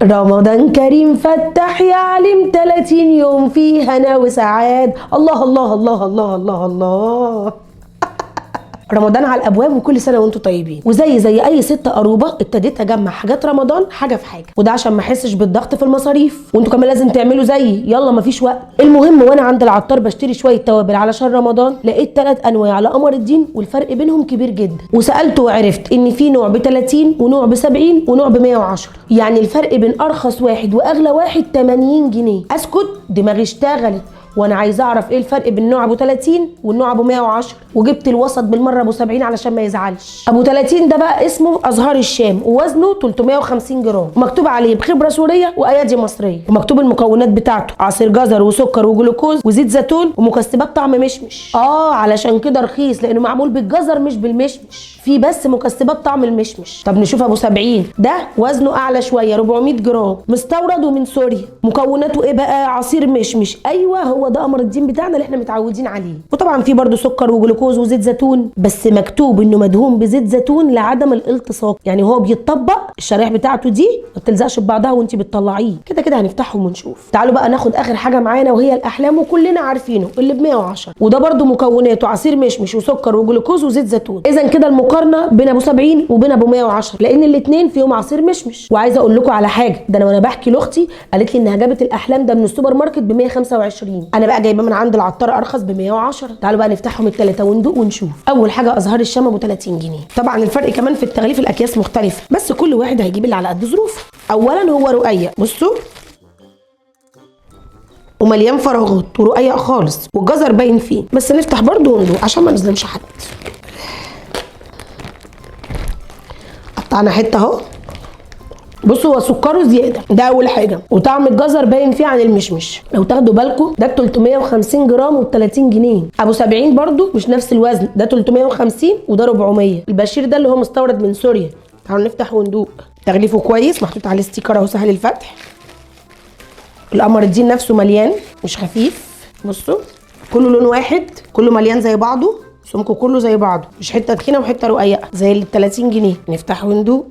رمضان كريم فتح يا عليم 30 يوم فيه هنا وسعاد. الله الله الله الله الله الله. رمضان على الابواب وكل سنه وانتم طيبين. وزي اي ست قروبه ابتديت اجمع حاجات رمضان حاجه في حاجه، وده عشان ما احسش بالضغط في المصاريف، وانتوا كمان لازم تعملوا زيي، يلا مفيش وقت. المهم وانا عند العطار بشتري شويه توابل علشان رمضان، لقيت 3 انواع على قمر الدين والفرق بينهم كبير جدا، وسالت وعرفت ان في نوع ب 30 ونوع ب 70 ونوع ب 110، يعني الفرق بين ارخص واحد واغلى واحد 80 جنيه. اسكت، دماغي اشتغلت وانا عايزه اعرف ايه الفرق بين نوع ابو 30 والنوع ابو 110، وجبت الوسط بالمره ابو 70 علشان ما يزعلش. ابو 30 ده بقى اسمه ازهار الشام، ووزنه 350 جرام، ومكتوب عليه بخبره سوريه وايادي مصريه، ومكتوب المكونات بتاعته: عصير جزر وسكر وجلوكوز وزيت زيتون ومكسبات طعم مشمش. علشان كده رخيص، لانه معمول بالجزر مش بالمشمش، في بس مكسبات طعم المشمش. طب نشوف ابو 70 ده، وزنه اعلى شويه 400 جرام، مستورد ومن سوريا. مكوناته ايه بقى؟ عصير مشمش، ايوه هو ده قمر الدين بتاعنا اللي احنا متعودين عليه. وطبعا في برده سكر وجلوكوز وزيت زيتون، بس مكتوب انه مدهون بزيت زيتون لعدم الالتصاق، يعني هو بيتطبق الشرايح بتاعته دي ما بتلزقش ببعضها وانت بتطلعيه. كده كده هنفتحهم ونشوف. تعالوا بقى ناخد اخر حاجه معانا، وهي الاحلام، وكلنا عارفينه اللي ب 110، وده برده مكوناته عصير مشمش وسكر وجلوكوز وزيت زيتون. اذا كده المقارنه بين ابو 70 وبين ابو 110، لان الاثنين فيهم عصير مشمش. وعايزه اقول لكم على حاجه، ده انا وانا بحكي لاختي قالت لي انها جابت الاحلام ده من السوبر ماركت ب 125، انا بقى جايباه من عند العطار ارخص ب 110. تعالوا بقى نفتحهم الثلاثه وندوق ونشوف. اول حاجه ازهار الشام ابو 30 جنيه. طبعا الفرق كمان في التغليف، الاكياس مختلفه، بس كل واحد هيجيب اللي على قد ظروفه. اولا هو رقيق، بصوا، ومليان فراغات ورقيق خالص، والجزر باين فيه، بس نفتح برده وندوق عشان ما نظلمش حد. قطعنا حته اهو. بصوا هو سكره زياده، ده اول حاجه، وطعم الجزر باين فيه عن المشمش. لو تاخدوا بالكم ده 350 جرام و 30 جنيه. ابو 70 برده مش نفس الوزن، ده 350 وده 400. البشير ده اللي هو مستورد من سوريا. تعالوا نفتح وندوق. تغليفه كويس، محطوط عليه ستيكر اهو سهل الفتح. القمر الدين نفسه مليان مش خفيف، بصوا كله لون واحد، كله مليان زي بعضه، سمكه كله زي بعضه، مش حته تخينه وحته رقيقه زي ال 30 جنيه. نفتح وندوق.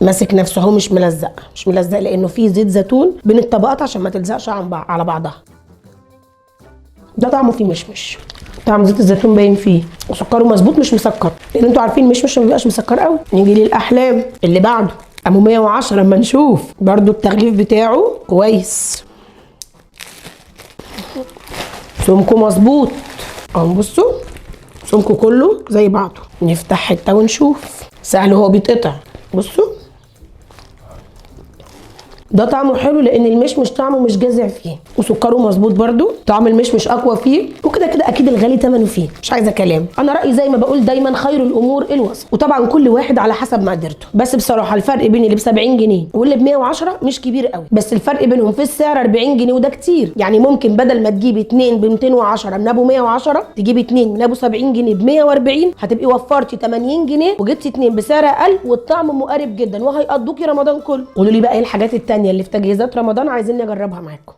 ماسك نفسه اهو، مش ملزق لانه فيه زيت زيتون بين الطبقات عشان ما تلزقش على بعضها. ده طعمه فيه مشمش، طعم زيت الزيتون باين فيه، وسكره مظبوط مش مسكر، لان انتوا عارفين المشمش ما بيبقاش مسكر قوي. نيجي للاحلام اللي بعده ابو 110. لما نشوف برده التغليف بتاعه كويس، سمكه مظبوط اهو، بصوا سمكه كله زي بعضه. نفتح حته ونشوف. سهل هو بيتقطع، بصوا ده طعمه حلو لان المشمش طعمه مش جازع فيه، وسكره مظبوط برده، طعم المشمش اقوى فيه، وكده كده اكيد الغالي ثمنه فيه، مش عايزه كلام. انا رايي زي ما بقول دايما، خير الامور الوسط، وطبعا كل واحد على حسب مقدرته. بس بصراحه الفرق بين اللي ب 70 جنيه واللي ب 110 مش كبير قوي، بس الفرق بينهم في السعر 40 جنيه، وده كتير. يعني ممكن بدل ما تجيبي 2 ب 210 من ابو 110، تجيبي 2 من ابو 70 جنيه ب 140، هتبقي وفرتي 80 جنيه وجبتي 2 بسعر اقل، والطعم مقارب جدا، وهيقضوكي رمضان كله. قولوا لي بقى ايه الحاجات التانيه اللي في تجهيزات رمضان عايزين نجربها معاكم.